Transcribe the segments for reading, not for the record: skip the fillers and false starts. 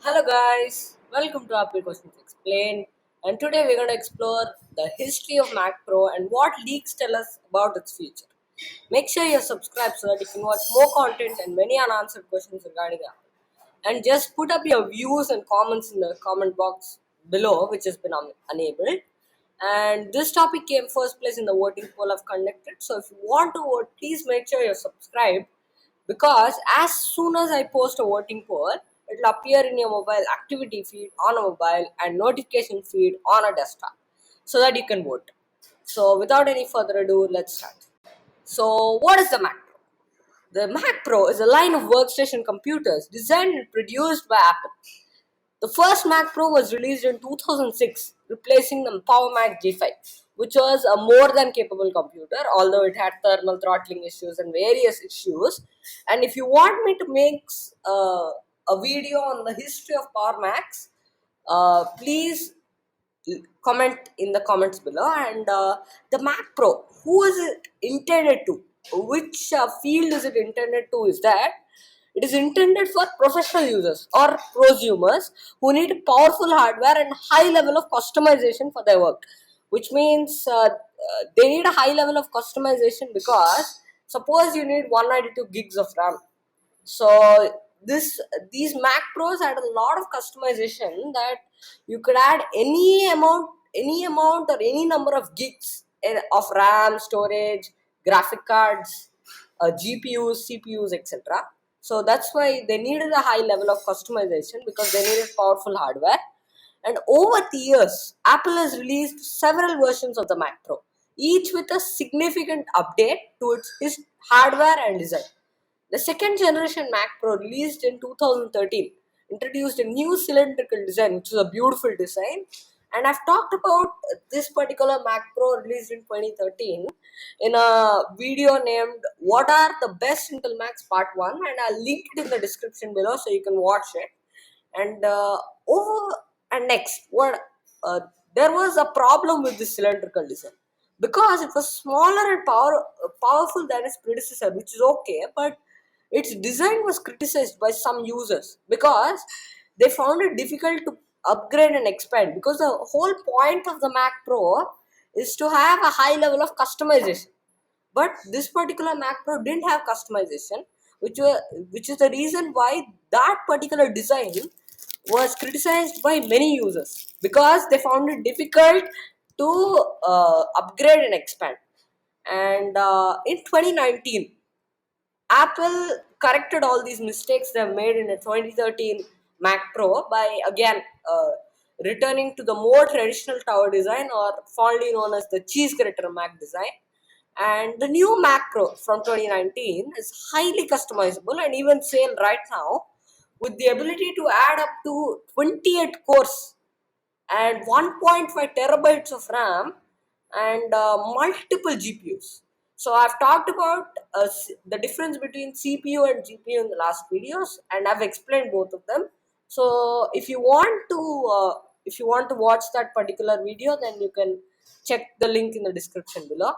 Hello guys, welcome to Apple Questions Explained, and today we're going to explore the history of Mac Pro and what leaks tell us about its future. Make sure you're subscribed so that you can watch more content and many unanswered questions regarding Apple. And just put up your views and comments in the comment box below, which has been enabled. And this topic came first place in the voting poll I've conducted. So if you want to vote, please make sure you're subscribed because as soon as I post a voting poll, it will appear in your mobile activity feed on a mobile and notification feed on a desktop so that you can vote. So without any further ado, let's start. So what is the Mac Pro? The Mac Pro is a line of workstation computers designed and produced by Apple. The first Mac Pro was released in 2006, replacing the Power Mac G5, which was a more than capable computer, although it had thermal throttling issues and various issues. And if you want me to make a video on the history of Power Macs, please comment in the comments below. And the Mac Pro, who is it intended to? Which field is it intended to? Is that it is intended for professional users or prosumers who need powerful hardware and high level of customization for their work. Which means they need a high level of customization because suppose you need 192 gigs of RAM, so these Mac Pros had a lot of customization that you could add any amount or any number of gigs of RAM, storage, graphic cards, GPUs, CPUs, etc. So that's why they needed a high level of customization because they needed powerful hardware. And over the years, Apple has released several versions of the Mac Pro, each with a significant update to its hardware and design. The second generation Mac Pro, released in 2013, introduced a new cylindrical design, which is a beautiful design. And I've talked about this particular Mac Pro released in 2013 in a video named What Are the Best Intel Macs Part 1, and I'll link it in the description below so you can watch it. And over and next, what uh, there was a problem with this cylindrical design because it was smaller and powerful than its predecessor, which is okay, but its design was criticized by some users because they found it difficult to upgrade and expand because the whole point of the Mac Pro is to have a high level of customization. But this particular Mac Pro didn't have customization, which is the reason why that particular design was criticized by many users because they found it difficult to upgrade and expand. And in 2019, Apple corrected all these mistakes they made in a 2013 Mac Pro by again returning to the more traditional tower design, or fondly known as the cheese grater Mac design. And the new Mac Pro from 2019 is highly customizable and even sale right now with the ability to add up to 28 cores and 1.5 terabytes of RAM and multiple GPUs. So I've talked about the difference between CPU and GPU in the last videos, and I've explained both of them. So if you want to watch that particular video, then you can check the link in the description below.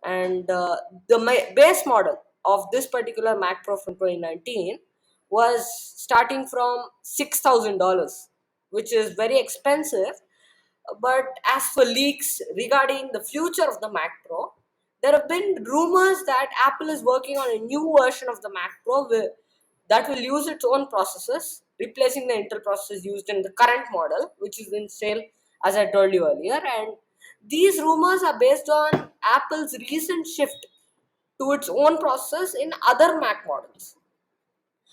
And the base model of this particular Mac Pro from 2019 was starting from $6,000, which is very expensive. But as for leaks regarding the future of the Mac Pro, there have been rumors that Apple is working on a new version of the Mac Pro that will use its own processors, replacing the Intel processors used in the current model, which is in sale, as I told you earlier. And these rumors are based on Apple's recent shift to its own processors in other Mac models,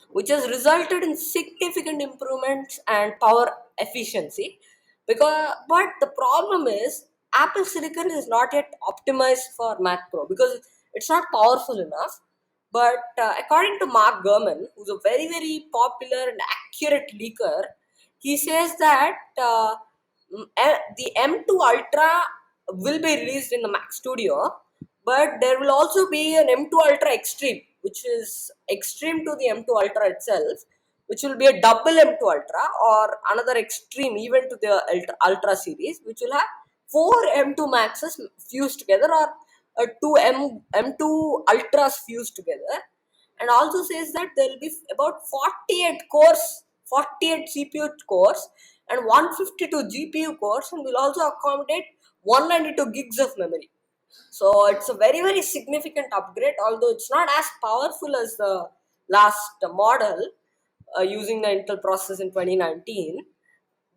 which has resulted in significant improvements and power efficiency. But the problem is Apple Silicon is not yet optimized for Mac Pro because it's not powerful enough. But according to Mark Gurman, who's a very popular and accurate leaker, he says that the M2 Ultra will be released in the Mac Studio, but there will also be an M2 Ultra Extreme, which is extreme to the M2 Ultra itself, which will be a double M2 Ultra or another extreme even to the Ultra series, which will have four M2 Maxes fused together, or two M2 Ultras fused together. And also says that there will be about 48 cores 48 CPU cores and 152 GPU cores, and will also accommodate 192 gigs of memory. So it's a very, very significant upgrade, although it's not as powerful as the last model using the Intel process in 2019.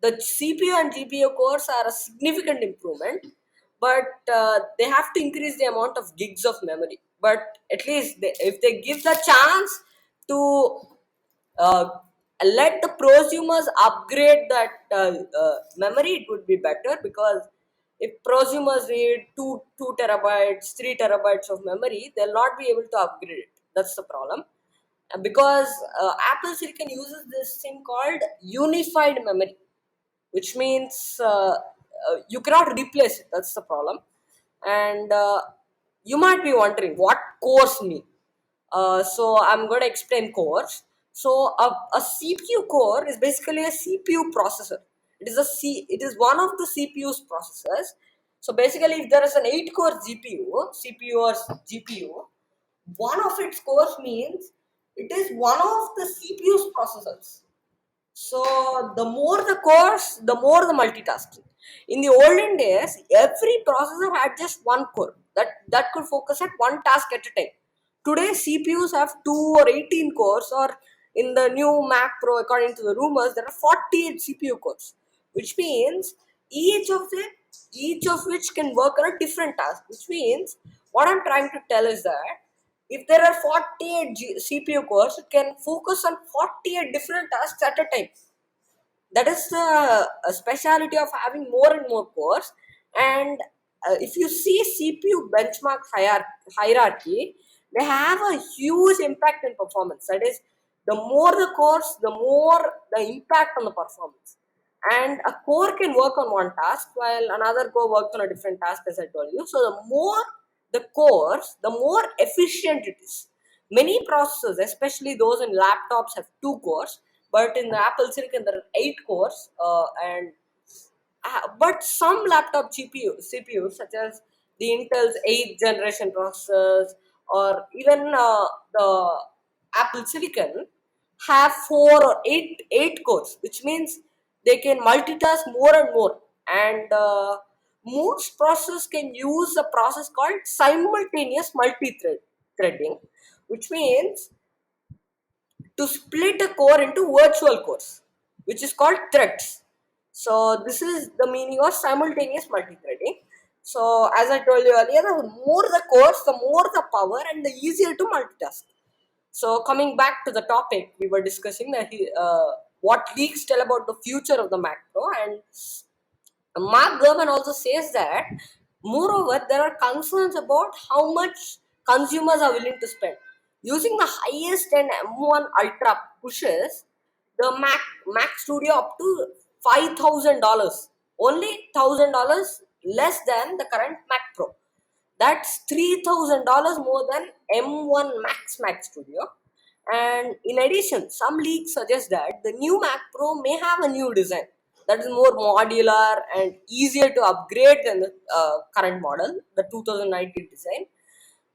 The CPU and GPU cores are a significant improvement, but they have to increase the amount of gigs of memory. But at least if they give the chance to uh, let the prosumers upgrade that memory, it would be better, because if prosumers need 2 terabytes, 3 terabytes of memory, they'll not be able to upgrade it. That's the problem. And because Apple Silicon uses this thing called unified memory, which means you cannot replace it. That's the problem. And you might be wondering what cores mean. So I'm going to explain cores. So a CPU core is basically a CPU processor. It is one of the CPU's processors. So basically, if there is an 8-core CPU or GPU, one of its cores means it is one of the CPU's processors. So the more the cores, the more the multitasking. In the olden days, every processor had just one core that could focus at one task at a time. Today, CPUs have 2 or 18 cores, or in the new Mac Pro, according to the rumors, there are 48 CPU cores, which means each of them, each of which can work on a different task. Which means what I'm trying to tell is that if there are 48 CPU cores, it can focus on 48 different tasks at a time. That is the speciality of having more and more cores. And if you see CPU benchmark hierarchy, they have a huge impact in performance. That is, the more the cores, the more the impact on the performance. And a core can work on one task while another core works on a different task, as I told you. So the more the cores, the more efficient it is. Many processors, especially those in laptops, have 2 cores, but in the Apple Silicon there are 8 cores. But some laptop CPUs, such as the Intel's 8th generation processors, or even the Apple Silicon, have 4 or 8 cores, which means they can multitask more and more. And most processors can use a process called simultaneous multi-threading, which means to split a core into virtual cores, which is called threads. So this is the meaning of simultaneous multi-threading. So as I told you earlier, the more the cores, the more the power and the easier to multitask. So coming back to the topic, we were discussing what leaks tell about the future of the Mac Pro, and Mark Gurman also says that, moreover, there are concerns about how much consumers are willing to spend. Using the highest end M1 Ultra pushes the Mac Studio up to $5,000, only $1,000 less than the current Mac Pro. That's $3,000 more than M1 Mac Studio. And in addition, some leaks suggest that the new Mac Pro may have a new design that is more modular and easier to upgrade than the current model, the 2019 design.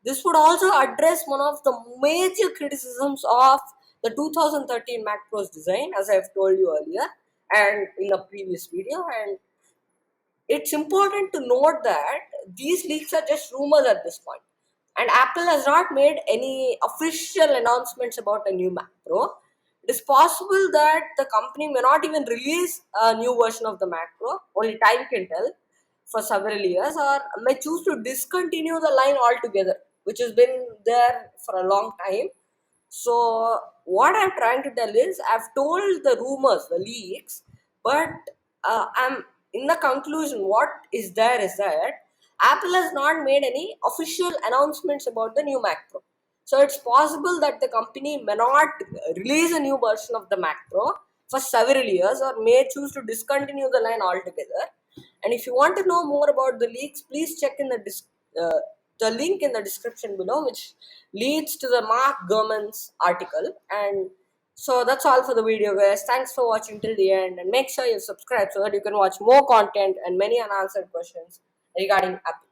This would also address one of the major criticisms of the 2013 Mac Pro's design, as I have told you earlier and in a previous video. And it's important to note that these leaks are just rumors at this point, and Apple has not made any official announcements about a new Mac Pro. It is possible that the company may not even release a new version of the Mac Pro, only time can tell, for several years, or may choose to discontinue the line altogether, which has been there for a long time. So, what I'm trying to tell is, I've told the rumors, the leaks, but I'm in the conclusion. What is there is that Apple has not made any official announcements about the new Mac Pro. So, it's possible that the company may not release a new version of the Mac Pro for several years, or may choose to discontinue the line altogether. And if you want to know more about the leaks, please check in the link in the description below, which leads to the Mark Gurman's article. And so that's all for the video, guys. Thanks for watching till the end, and make sure you subscribe so that you can watch more content and many unanswered questions regarding Apple.